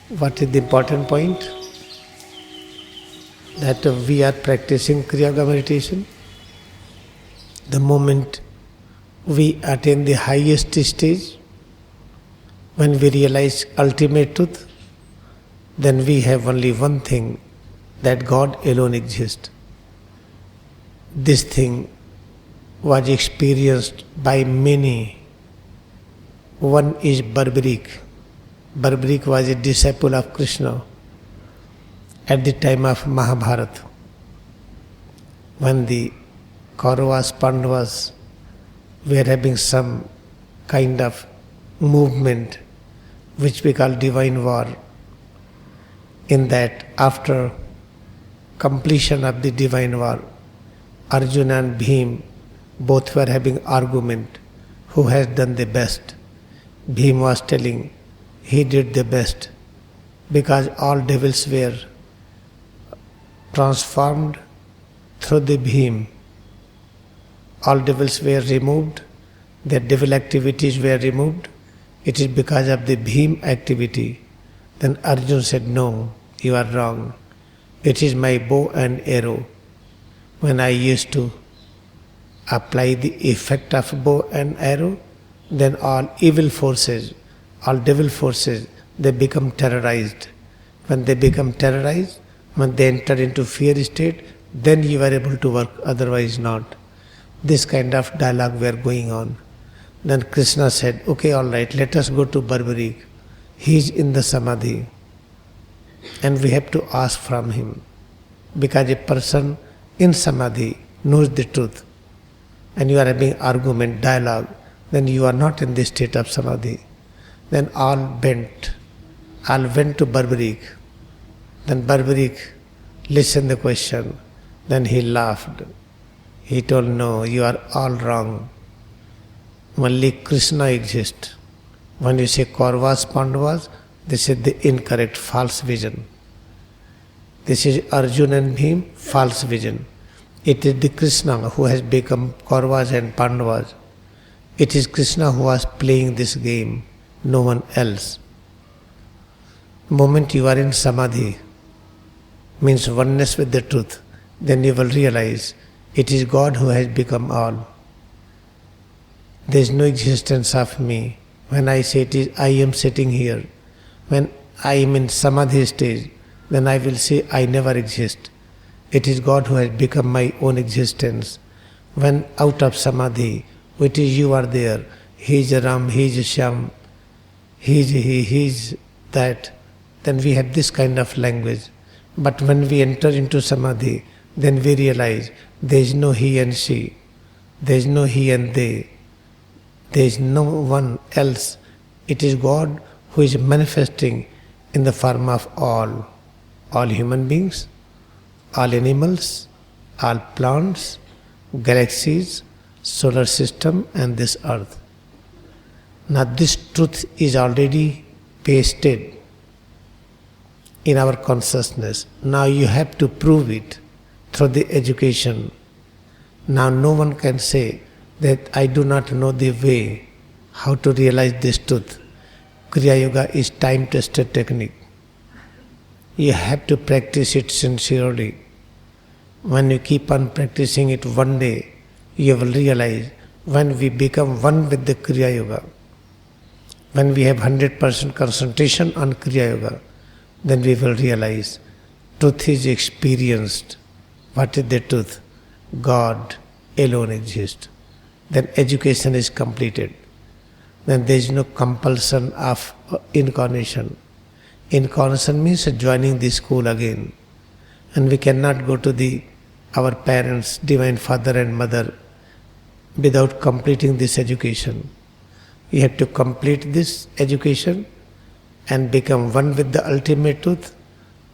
What is the important point? That we are practicing Kriyayoga meditation. The moment we attain the highest stage, when we realize ultimate truth, then we have only one thing, that God alone exists. This thing was experienced by many. One is Barbarik. Barbarik was a disciple of Krishna at the time of Mahabharata, when the Kauravas, Pandavas were having some kind of movement which we call divine war. In that, after completion of the divine war, Arjuna and Bhim both were having argument, who has done the best. Bhim was telling he did the best because all devils were transformed through the Bhim. All devils were removed, their devil activities were removed. It is because of the Bhim activity. Then Arjuna said, no, you are wrong. It is my bow and arrow. When I used to apply the effect of bow and arrow, then all evil forces, all devil forces, they become terrorized. When they become terrorized, when they enter into fear state, then you are able to work, otherwise not. This kind of dialogue were going on. Then Krishna said, okay, all right, let us go to Barbarik. He is in the Samadhi. And we have to ask from him. Because a person in Samadhi knows the truth, and you are having argument, dialogue, then you are not in the state of Samadhi. Then all went to Barbarik. Then Barbarik listened the question. Then he laughed. He told, no, you are all wrong. Only Krishna exists. When you say Kauravas, Pandavas, this is the incorrect, false vision. This is Arjuna and Bhim, false vision. It is the Krishna who has become Kauravas and Pandavas. It is Krishna who was playing this game, no one else. The moment you are in Samadhi, means oneness with the truth, then you will realize it is God who has become all. There is no existence of me. When I say it is, I am sitting here. When I am in Samadhi stage, then I will say I never exist. It is God who has become my own existence. When out of Samadhi, it is you are there. He is Ram, he is Shyam, he is that. Then we have this kind of language. But when we enter into Samadhi, then we realize there is no he and she. There is no he and they. There is no one else. It is God who is manifesting in the form of all human beings, all animals, all plants, galaxies, solar system and this earth. Now this truth is already pasted in our consciousness. Now you have to prove it through the education. Now no one can say that I do not know the way how to realize this truth. Kriyayoga is time-tested technique. You have to practice it sincerely. When you keep on practicing it, one day you will realize when we become one with the Kriyayoga, when we have 100% concentration on Kriyayoga, then we will realize truth is experienced. What is the truth? God alone exists. Then education is completed. Then there is no compulsion of incarnation. Incarnation means joining the school again. And we cannot go to our parents, Divine Father and Mother, without completing this education. You have to complete this education and become one with the ultimate truth.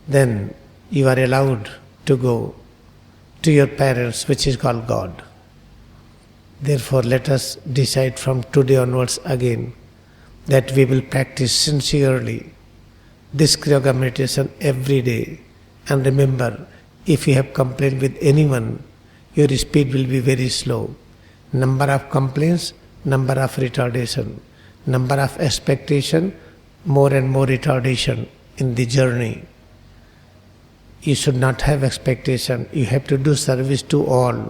Then you are allowed to go to your parents, which is called God. Therefore, let us decide from today onwards again that we will practice sincerely this Kriyayoga meditation every day. And remember, if you have complained with anyone, your speed will be very slow. Number of complaints, number of retardation. Number of expectation, more and more retardation in the journey. You should not have expectation. You have to do service to all,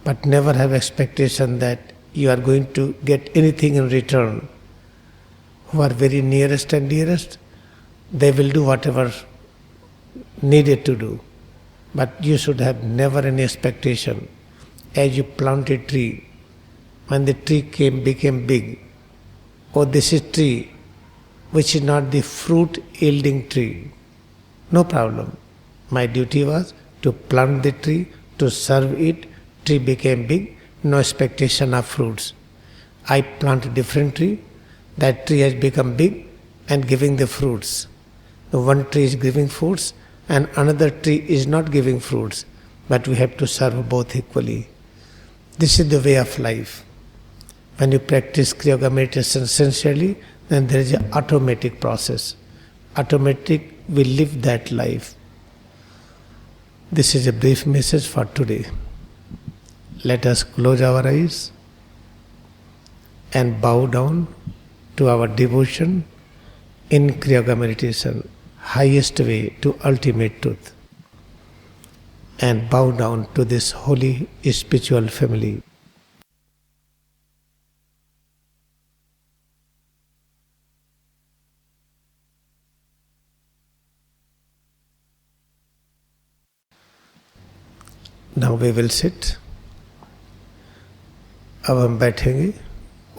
but never have expectation that you are going to get anything in return. Who are very nearest and dearest, they will do whatever needed to do. But you should have never any expectation. As you plant a tree, when the tree became big, oh, this is tree, which is not the fruit yielding tree. No problem. My duty was to plant the tree, to serve it. Tree became big, no expectation of fruits. I plant a different tree, that tree has become big and giving the fruits. The one tree is giving fruits and another tree is not giving fruits, but we have to serve both equally. This is the way of life. When you practice Kriyayoga meditation sincerely, then there is an automatic process. Automatic, we live that life. This is a brief message for today. Let us close our eyes and bow down to our devotion in Kriyayoga meditation, highest way to ultimate truth. And bow down to this holy spiritual family. Now we will sit. अब हम बैठेंगे,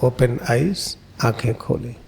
open eyes, आंखें खोलें.